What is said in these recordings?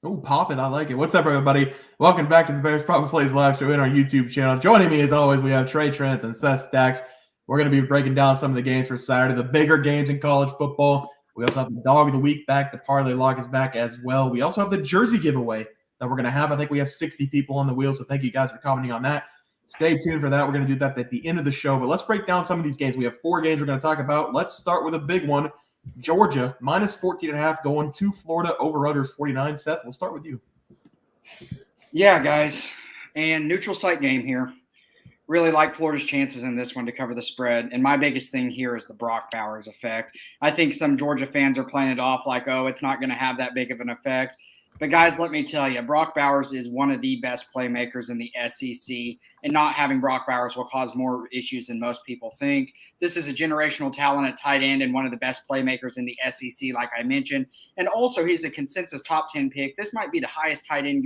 Oh, pop it. I like it. What's up, everybody? Welcome back to the Bears Probably Plays live show in our YouTube channel. Joining me, as always, we have Trey Trends and Seth Stacks. We're going to be breaking down some of the games for Saturday, the bigger games in college football. We also have the Dog of the Week back. The Parlay Lock is back as well. We also have the jersey giveaway that we're going to have. I think we have 60 people on the wheel, so thank you guys for commenting on that. Stay tuned for that. We're going to do that at the end of the show, but let's break down some of these games. We have 4 games we're going to talk about. Let's start with a big one. Georgia, minus 14.5, going to Florida, over-unders 49. Seth, we'll start with you. Yeah, guys, and neutral site game here. Really like Florida's chances in this one to cover the spread. And my biggest thing here is the Brock Bowers effect. I think some Georgia fans are playing it off like, oh, it's not going to have that big of an effect. But, guys, let me tell you, Brock Bowers is one of the best playmakers in the SEC, and not having Brock Bowers will cause more issues than most people think. This is a generational talent at tight end and one of the best playmakers in the SEC, like I mentioned. And also, he's a consensus top 10 pick. This might be the highest tight end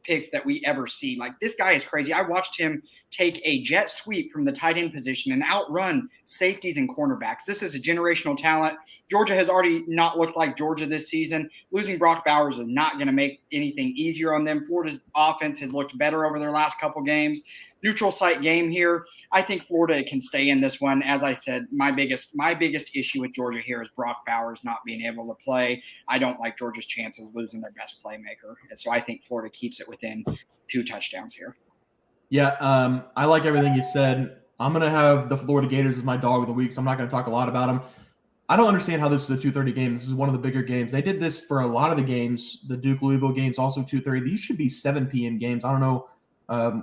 picks that we ever see. Like, this guy is crazy. I watched him take a jet sweep from the tight end position and outrun safeties and cornerbacks. This is a generational talent. Georgia has already not looked like Georgia this season. Losing Brock Bowers is not going to make anything easier on them. Florida's offense has looked better over their last couple games. Neutral site game here. I think Florida can stay in this one. As I said, my biggest issue with Georgia here is Brock Bowers not being able to play. I don't like Georgia's chances of losing their best playmaker. And so I think Florida keeps it within 2 touchdowns here. Yeah, I like everything you said. I'm going to have the Florida Gators as my dog of the week, so I'm not going to talk a lot about them. I don't understand how this is a 2:30 game. This is one of the bigger games. They did this for a lot of the games. The Duke-Louisville games, also 2:30. These should be 7 p.m. games. I don't know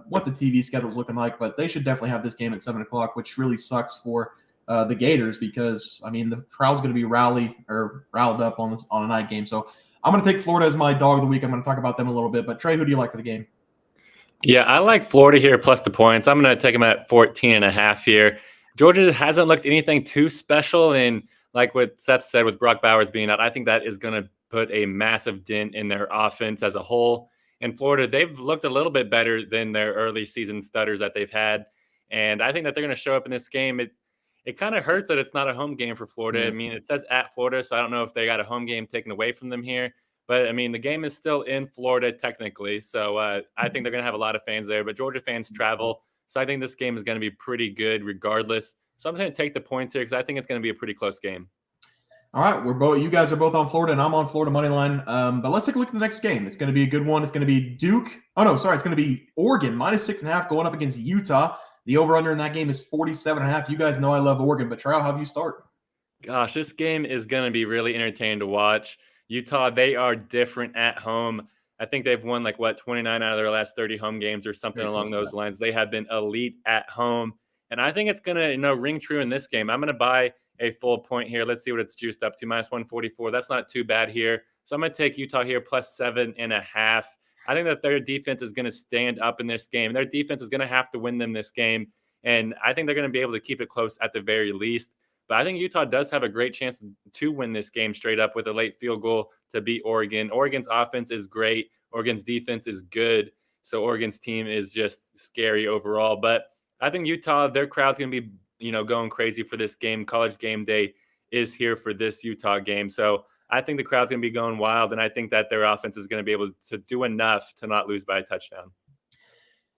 what the TV schedule is looking like, but they should definitely have this game at 7 o'clock, which really sucks for the Gators because, I mean, the crowd's going to be riled up on a night game. So I'm going to take Florida as my dog of the week. I'm going to talk about them a little bit. But, Trey, who do you like for the game? Yeah, I like Florida here plus the points. I'm going to take them at 14.5 here. Georgia hasn't looked anything too special, and like what Seth said with Brock Bowers being out, I think that is going to put a massive dent in their offense as a whole. In Florida, they've looked a little bit better than their early season stutters that they've had, and I think that they're going to show up in this game. It kind of hurts that it's not a home game for Florida. I mean, it says at Florida, so I don't know if they got a home game taken away from them here. But, I mean, the game is still in Florida technically, so I think they're going to have a lot of fans there. But Georgia fans travel, so I think this game is going to be pretty good regardless. So I'm just going to take the points here because I think it's going to be a pretty close game. All right, you guys are both on Florida, and I'm on Florida money line. But let's take a look at the next game. It's going to be a good one. It's going to be Duke. Oh, no, sorry. It's going to be Oregon, minus 6.5 going up against Utah. The over-under in that game is 47.5. You guys know I love Oregon, but Trey, how do you start? Gosh, this game is going to be really entertaining to watch. Utah, they are different at home. I think they've won 29 out of their last 30 home games or something along those lines. They have been elite at home. And I think it's going to ring true in this game. I'm going to buy a full point here. Let's see what it's juiced up to. Minus 144. That's not too bad here. So I'm going to take Utah here plus 7.5. I think that their defense is going to stand up in this game. Their defense is going to have to win them this game. And I think they're going to be able to keep it close at the very least. But I think Utah does have a great chance to win this game straight up with a late field goal to beat Oregon. Oregon's offense is great. Oregon's defense is good. So Oregon's team is just scary overall. But I think Utah, their crowd's going to be, going crazy for this game. College game day is here for this Utah game. So I think the crowd's going to be going wild, and I think that their offense is going to be able to do enough to not lose by a touchdown.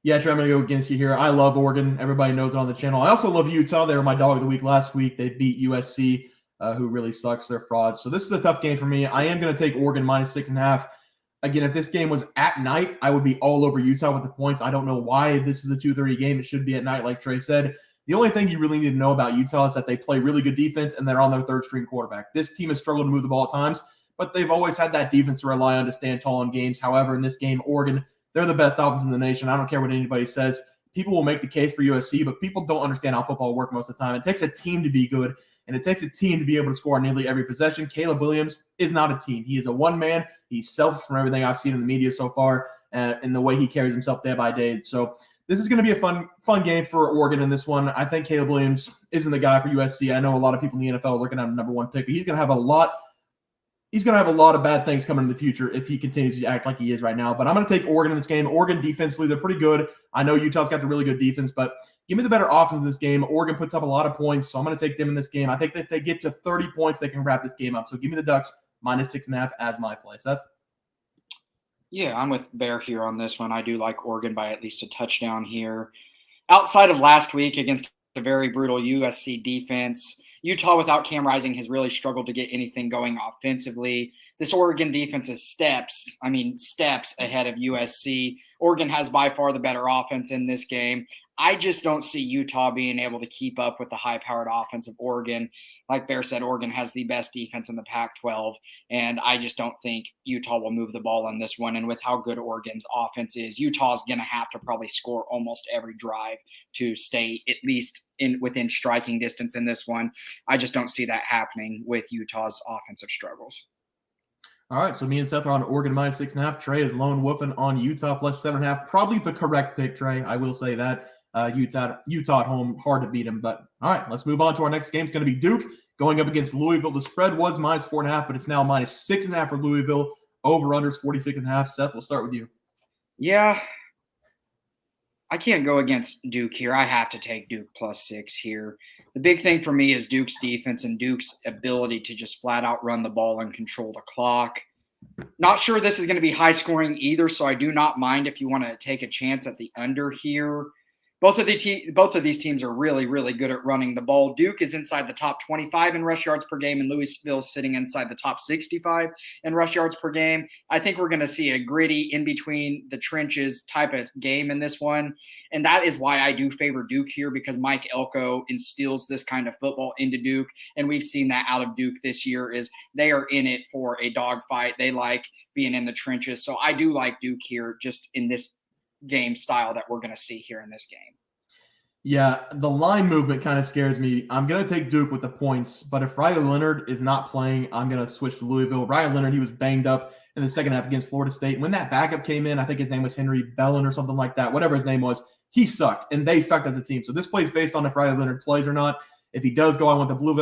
Yeah, Trey, I'm going to go against you here. I love Oregon. Everybody knows it on the channel. I also love Utah. They were my dog of the week last week. They beat USC, who really sucks. They're frauds. So this is a tough game for me. I am going to take Oregon minus 6.5. Again, if this game was at night, I would be all over Utah with the points. I don't know why this is a 2:30 game. It should be at night, like Trey said. The only thing you really need to know about Utah is that they play really good defense and they're on their third-string quarterback. This team has struggled to move the ball at times, but they've always had that defense to rely on to stand tall in games. However, in this game, Oregon, they're the best offense in the nation. I don't care what anybody says. People will make the case for USC, but people don't understand how football works most of the time. It takes a team to be good, and it takes a team to be able to score on nearly every possession. Caleb Williams is not a team. He is a one-man. He's selfish from everything I've seen in the media so far and the way he carries himself day by day. So this is going to be a fun game for Oregon in this one. I think Caleb Williams isn't the guy for USC. I know a lot of people in the NFL are looking at him number one pick, but he's going to have a lot of bad things coming in the future if he continues to act like he is right now. But I'm going to take Oregon in this game. Oregon defensively, they're pretty good. I know Utah's got the really good defense, but give me the better offense in this game. Oregon puts up a lot of points, so I'm going to take them in this game. I think that if they get to 30 points, they can wrap this game up. So give me the Ducks minus 6.5 as my play. Seth? Yeah, I'm with Bear here on this one. I do like Oregon by at least a touchdown here. Outside of last week against a very brutal USC defense, Utah without Cam Rising has really struggled to get anything going offensively. This Oregon defense is steps ahead of USC. Oregon has by far the better offense in this game. I just don't see Utah being able to keep up with the high-powered offense of Oregon. Like Bear said, Oregon has the best defense in the Pac-12, and I just don't think Utah will move the ball on this one. And with how good Oregon's offense is, Utah's going to have to probably score almost every drive to stay at least within striking distance in this one. I just don't see that happening with Utah's offensive struggles. All right, so me and Seth are on Oregon minus 6.5. Trey is lone wolfing on Utah plus 7.5. Probably the correct pick, Trey. I will say that. Utah at home, hard to beat them. But all right, let's move on to our next game. It's going to be Duke going up against Louisville. The spread was minus 4.5, but it's now minus 6.5 for Louisville. Over/under is 46.5. Seth, we'll start with you. Yeah, I can't go against Duke here. I have to take Duke plus 6 here. The big thing for me is Duke's defense and Duke's ability to just flat out run the ball and control the clock. Not sure this is going to be high scoring either, so I do not mind if you want to take a chance at the under here. Both of these teams are really, really good at running the ball. Duke is inside the top 25 in rush yards per game, and Louisville's sitting inside the top 65 in rush yards per game. I think we're going to see a gritty, in between the trenches type of game in this one, and that is why I do favor Duke here, because Mike Elko instills this kind of football into Duke, and we've seen that out of Duke this year. Is they are in it for a dogfight. They like being in the trenches, so I do like Duke here, just in this game style that we're going to see here in this game. Yeah, the line movement kind of scares me. I'm going to take Duke with the points, but if Riley Leonard is not playing, I'm going to switch to Louisville. Riley Leonard, he was banged up in the second half against Florida State. When that backup came in, I think his name was Henry Bellin or something like that, whatever his name was, he sucked, and they sucked as a team. So this play is based on if Riley Leonard plays or not. If he does go, I want the Blue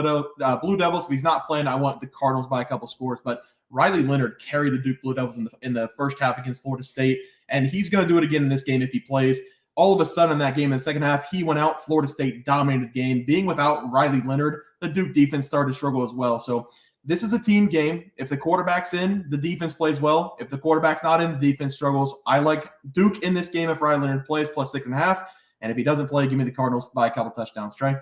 Devils. If he's not playing, I want the Cardinals by a couple scores. But Riley Leonard carried the Duke Blue Devils in the first half against Florida State, and he's going to do it again in this game if he plays. All of a sudden in that game in the second half, he went out. Florida State dominated the game. Being without Riley Leonard, the Duke defense started to struggle as well. So this is a team game. If the quarterback's in, the defense plays well. If the quarterback's not in, the defense struggles. I like Duke in this game if Riley Leonard plays, plus 6.5. And if he doesn't play, give me the Cardinals by a couple touchdowns. Trey?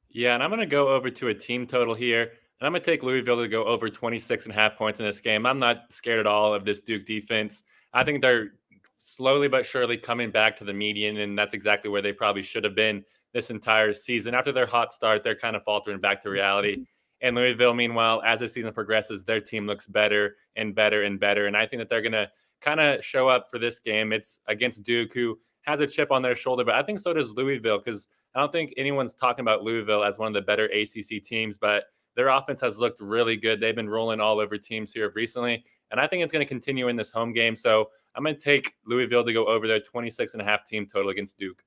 Yeah, and I'm going to go over to a team total here. And I'm going to take Louisville to go over 26.5 points in this game. I'm not scared at all of this Duke defense. I think they're slowly but surely coming back to the median, and that's exactly where they probably should have been this entire season. After their hot start, they're kind of faltering back to reality. And Louisville, meanwhile, as the season progresses, their team looks better and better and better. And I think that they're going to kind of show up for this game. It's against Duke, who has a chip on their shoulder, but I think so does Louisville, because I don't think anyone's talking about Louisville as one of the better ACC teams, but their offense has looked really good. They've been rolling all over teams here recently, and I think it's going to continue in this home game. So I'm going to take Louisville to go over their 26.5 team total against Duke.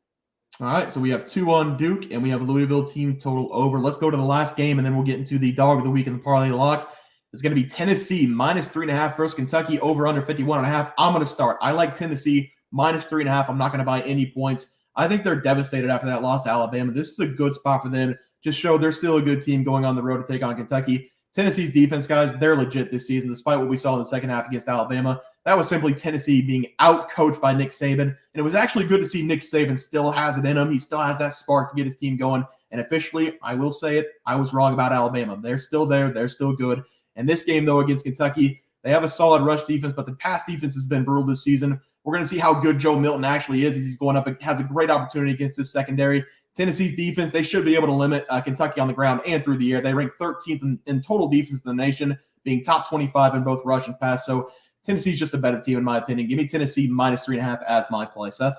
All right, so we have 2 on Duke, and we have a Louisville team total over. Let's go to the last game, and then we'll get into the dog of the week in the parlay lock. It's going to be Tennessee minus 3.5 versus Kentucky, over under 51.5. I'm going to start. I like Tennessee minus 3.5. I'm not going to buy any points. I think they're devastated after that loss to Alabama. This is a good spot for them. Just show they're still a good team going on the road to take on Kentucky. Tennessee's defense, guys, they're legit this season, despite what we saw in the second half against Alabama. That was simply Tennessee being out-coached by Nick Saban. And it was actually good to see Nick Saban still has it in him. He still has that spark to get his team going. And officially, I will say it, I was wrong about Alabama. They're still there. They're still good. And this game, though, against Kentucky, they have a solid rush defense, but the pass defense has been brutal this season. We're going to see how good Joe Milton actually is. He's going up and has a great opportunity against this secondary. Tennessee's defense, they should be able to limit Kentucky on the ground and through the air. They rank 13th in total defense in the nation, being top 25 in both rush and pass. So Tennessee's just a better team, in my opinion. Give me Tennessee minus 3.5 as my play. Seth?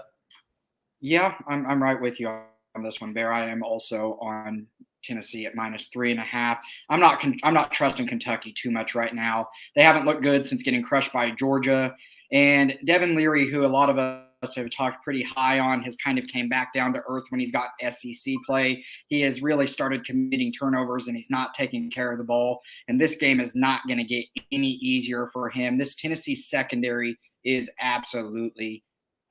Yeah, I'm right with you on this one, Bear. I am also on Tennessee at minus 3.5. I'm not trusting Kentucky too much right now. They haven't looked good since getting crushed by Georgia. And Devin Leary, who a lot of us have talked pretty high on, has kind of came back down to earth when he's got SEC play. He has really started committing turnovers, and he's not taking care of the ball. And this game is not going to get any easier for him. This Tennessee secondary is absolutely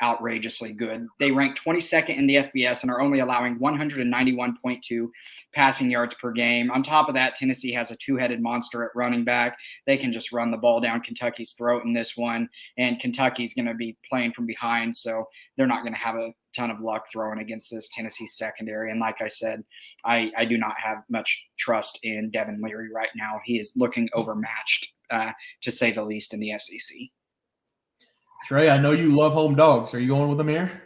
outrageously good. They rank 22nd in the FBS and are only allowing 191.2 passing yards per game. On top of that, Tennessee has a two-headed monster at running back. They can just run the ball down Kentucky's throat in this one, and Kentucky's going to be playing from behind, so they're not going to have a ton of luck throwing against this Tennessee secondary. And like I said, I do not have much trust in Devin Leary right now. He is looking overmatched, to say the least, in the SEC. Trey, I know you love home dogs. Are you going with them here?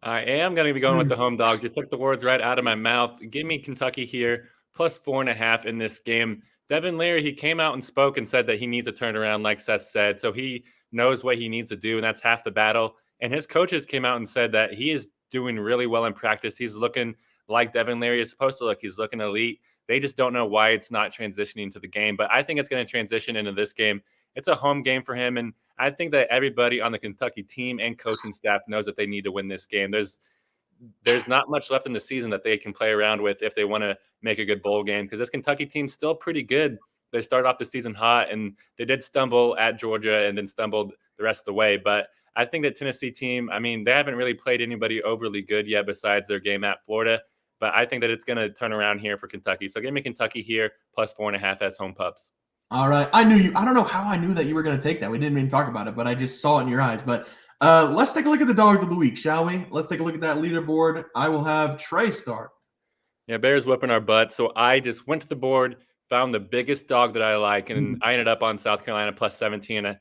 I am going to be going with the home dogs. You took the words right out of my mouth. Give me Kentucky here, plus 4.5 in this game. Devin Leary, he came out and spoke and said that he needs a turnaround, like Seth said. So he knows what he needs to do, and that's half the battle. And his coaches came out and said that he is doing really well in practice. He's looking like Devin Leary is supposed to look. He's looking elite. They just don't know why it's not transitioning to the game. But I think it's going to transition into this game. It's a home game for him, and I think that everybody on the Kentucky team and coaching staff knows that they need to win this game. There's not much left in the season that they can play around with if they want to make a good bowl game, because this Kentucky team's still pretty good. They started off the season hot, and they did stumble at Georgia and then stumbled the rest of the way. But I think that Tennessee team, I mean, they haven't really played anybody overly good yet besides their game at Florida. But I think that it's going to turn around here for Kentucky. So give me Kentucky here, plus 4.5 as home pups. All right. I knew you. I don't know how I knew that you were going to take that. We didn't even talk about it, but I just saw it in your eyes. But let's take a look at the dogs of the week, shall we? Let's take a look at that leaderboard. I will have Trey start. Yeah, Bears whipping our butt. So I just went to the board, found the biggest dog that I like, and I ended up on South Carolina plus 17.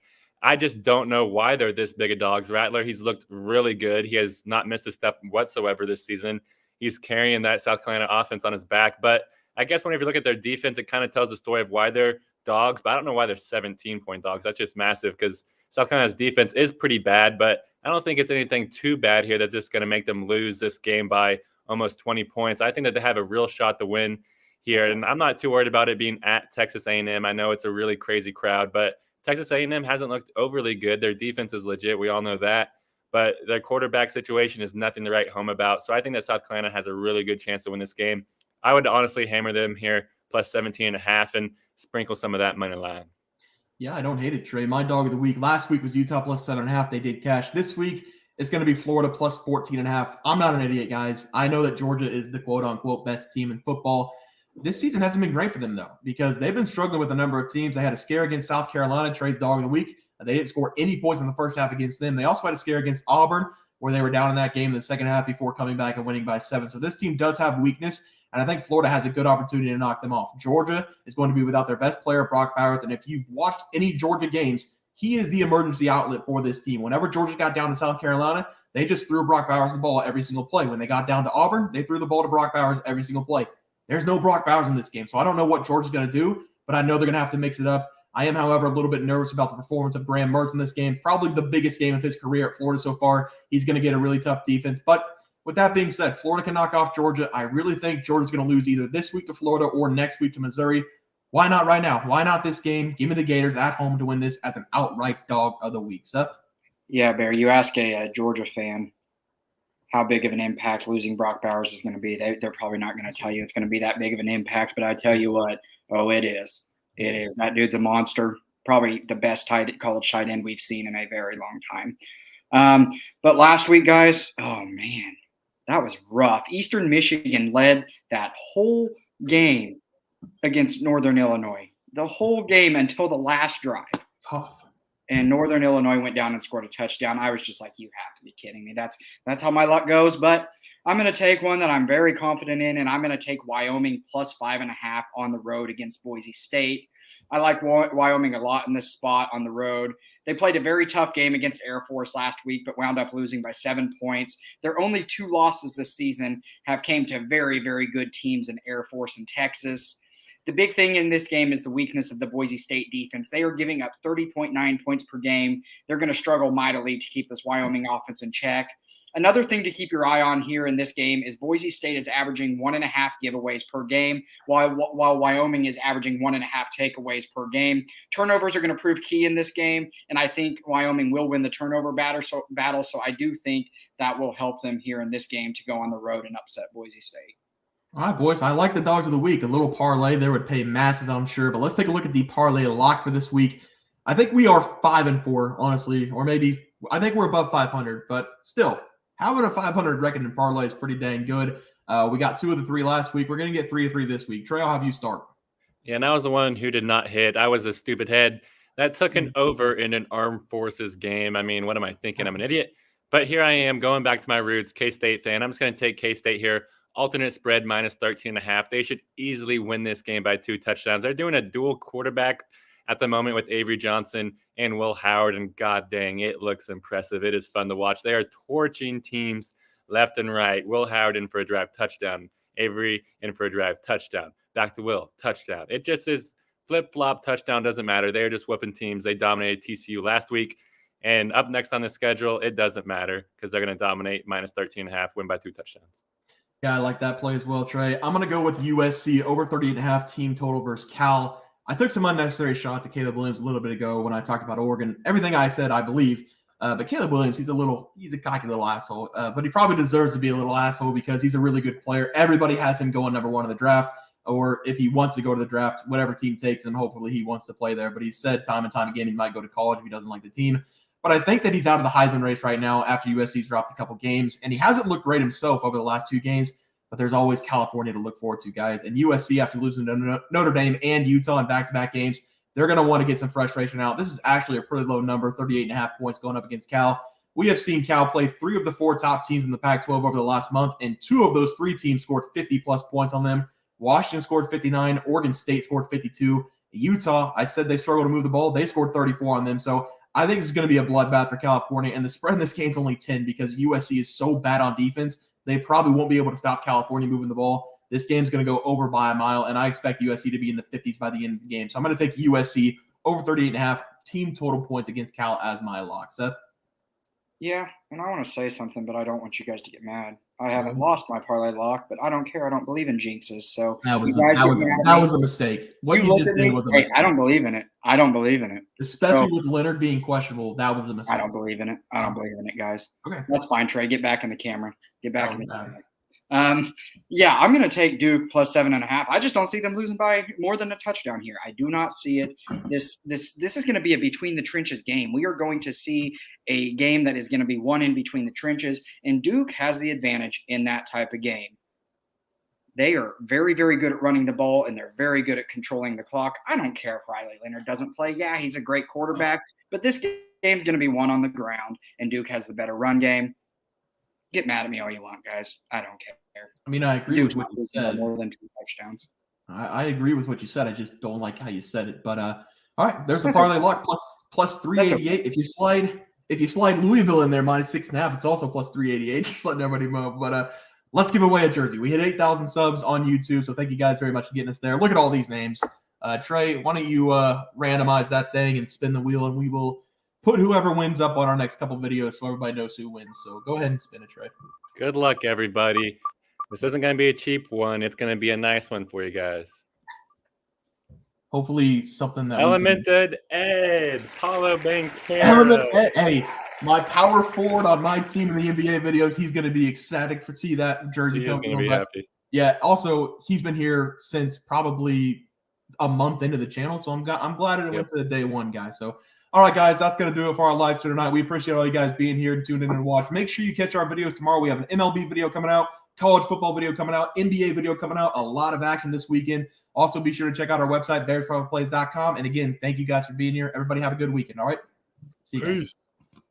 I just don't know why they're this big of dogs. Rattler, he's looked really good. He has not missed a step whatsoever this season. He's carrying that South Carolina offense on his back. But I guess whenever you look at their defense, it kind of tells the story of why they're dogs. But I don't know why they're 17-point dogs. That's just massive, because South Carolina's defense is pretty bad. But I don't think it's anything too bad here that's just going to make them lose this game by almost 20 points. I think that they have a real shot to win here. And I'm not too worried about it being at Texas A&M. I know it's a really crazy crowd, but Texas A&M hasn't looked overly good. Their defense is legit. We all know that. But their quarterback situation is nothing to write home about. So I think that South Carolina has a really good chance to win this game. I would honestly hammer them here, plus 17.5, and sprinkle some of that money line. Yeah, I don't hate it, Trey. My dog of the week last week was Utah plus 7.5. They did cash. This week, it's going to be Florida plus 14.5. I'm not an idiot, guys. I know that Georgia is the quote-unquote best team in football. This season hasn't been great for them, though, because they've been struggling with a number of teams. They had a scare against South Carolina, Trey's dog of the week. They didn't score any points in the first half against them. They also had a scare against Auburn, where they were down in that game in the second half before coming back and winning by 7. So this team does have weakness, and I think Florida has a good opportunity to knock them off. Georgia is going to be without their best player, Brock Bowers, and if you've watched any Georgia games, he is the emergency outlet for this team. Whenever Georgia got down to South Carolina, they just threw Brock Bowers the ball every single play. When they got down to Auburn, they threw the ball to Brock Bowers every single play. There's no Brock Bowers in this game, so I don't know what Georgia's going to do, but I know they're going to have to mix it up. I am, however, a little bit nervous about the performance of Graham Mertz in this game. Probably the biggest game of his career at Florida so far. He's going to get a really tough defense. But with that being said, Florida can knock off Georgia. I really think Georgia's going to lose either this week to Florida or next week to Missouri. Why not right now? Why not this game? Give me the Gators at home to win this as an outright dog of the week. Seth? Yeah, Bear, you ask a Georgia fan how big of an impact losing Brock Bowers is going to be. They're probably not going to tell you it's going to be that big of an impact, but I tell you what, it is. It is. That dude's a monster. Probably the best college tight end we've seen in a very long time. But last week, guys, oh, man, that was rough. Eastern Michigan led that whole game against Northern Illinois. The whole game until the last drive. Tough. And Northern Illinois went down and scored a touchdown. I was just like, you have to be kidding me. That's how my luck goes. But I'm going to take one that I'm very confident in, and I'm going to take Wyoming plus 5.5 on the road against Boise State. I like Wyoming a lot in this spot on the road. They played a very tough game against Air Force last week, but wound up losing by 7 points. Their only 2 losses this season have came to very, very good teams in Air Force and Texas. The big thing in this game is the weakness of the Boise State defense. They are giving up 30.9 points per game. They're going to struggle mightily to keep this Wyoming offense in check. Another thing to keep your eye on here in this game is Boise State is averaging 1.5 giveaways per game, while Wyoming is averaging 1.5 takeaways per game. Turnovers are going to prove key in this game, and I think Wyoming will win the turnover battle. So I do think that will help them here in this game to go on the road and upset Boise State. All right, boys. I like the dogs of the week. A little parlay there would pay massive, I'm sure. But let's take a look at the parlay lock for this week. I think we are 5-4, honestly, or maybe I think we're above 500, but still, having a 500 record in parlay is pretty dang good. We got 2 of the 3 last week. We're going to get 3 of 3 this week. Trey, I'll have you start. Yeah, and I was the one who did not hit. I was a stupid head that took an over in an armed forces game. I mean, what am I thinking? I'm an idiot. But here I am going back to my roots, K-State fan. I'm just going to take K-State here. Alternate spread minus 13.5. They should easily win this game by 2 touchdowns. They're doing a dual quarterback at the moment with Avery Johnson and Will Howard. And god dang, it looks impressive. It is fun to watch. They are torching teams left and right. Will Howard in for a drive touchdown. Avery in for a drive touchdown. Back to Will, touchdown. It just is flip-flop, touchdown, doesn't matter. They're just whooping teams. They dominated TCU last week. And up next on the schedule, it doesn't matter because they're going to dominate minus 13.5, win by 2 touchdowns. Yeah, I like that play as well, Trey. I'm going to go with USC over 38.5 team total versus Cal. I took some unnecessary shots at Caleb Williams a little bit ago when I talked about Oregon. Everything I said, I believe. But Caleb Williams, he's a cocky little asshole. But he probably deserves to be a little asshole because he's a really good player. Everybody has him going number 1 in the draft. Or if he wants to go to the draft, whatever team takes him, hopefully he wants to play there. But he said time and time again he might go to college if he doesn't like the team. But I think that he's out of the Heisman race right now after USC's dropped a couple games. And he hasn't looked great himself over the last 2 games. But there's always California to look forward to, guys. And USC, after losing to Notre Dame and Utah in back-to-back games, they're going to want to get some frustration out. This is actually a pretty low number, 38.5 points going up against Cal. We have seen Cal play 3 of the 4 top teams in the Pac-12 over the last month, and 2 of those 3 teams scored 50-plus points on them. Washington scored 59. Oregon State scored 52. Utah, I said they struggled to move the ball. They scored 34 on them. So I think this is going to be a bloodbath for California. And the spread in this game is only 10 because USC is so bad on defense. They probably won't be able to stop California moving the ball. This game's going to go over by a mile, and I expect USC to be in the 50s by the end of the game. So I'm going to take USC over 38.5 team total points against Cal as my lock. Seth? Yeah, and I want to say something, but I don't want you guys to get mad. I haven't lost my parlay lock, but I don't care. I don't believe in jinxes. So that was a mistake. What you just did was a mistake. I don't believe in it. I don't believe in it. Especially with Leonard being questionable, that was a mistake. I don't believe in it. I don't believe in it, guys. Okay. That's fine, Trey. Get back in the camera. Get back in the camera. Yeah, I'm going to take Duke plus 7.5. I just don't see them losing by more than a touchdown here. I do not see it. This is going to be a between the trenches game. We are going to see a game that is going to be won in between the trenches, and Duke has the advantage in that type of game. They are very, very good at running the ball, and they're very good at controlling the clock. I don't care if Riley Leonard doesn't play. Yeah, he's a great quarterback, but this game's going to be won on the ground, and Duke has the better run game. Get mad at me all you want, guys. I don't care. I mean, I agree with what you said. More than 2 touchdowns. I agree with what you said. I just don't like how you said it. But all right, there's the parlay lock plus 388. Okay. If you slide Louisville in there minus 6.5, it's also plus 388. Just letting everybody know. But let's give away a jersey. We hit 8,000 subs on YouTube, so thank you guys very much for getting us there. Look at all these names. Trey, why don't you randomize that thing and spin the wheel, and we will put whoever wins up on our next couple videos so everybody knows who wins. So go ahead and spin it, Trey. Good luck, everybody. This isn't going to be a cheap one. It's going to be a nice one for you guys. Hopefully something that Elemented Ed, Paulo Banchero. Elemented Ed. Hey, my power forward on my team in the NBA videos, he's going to be ecstatic to see that jersey. He's going to be happy. Yeah, also, he's been here since probably a month into the channel, so I'm glad it went to the day one, guys. So, all right, guys, that's going to do it for our live stream tonight. We appreciate all you guys being here and tuning in and watch. Make sure you catch our videos tomorrow. We have an MLB video coming out, college football video coming out, NBA video coming out, a lot of action this weekend. Also, be sure to check out our website, bearsproperplays.com. And again, thank you guys for being here. Everybody have a good weekend, all right? See you guys.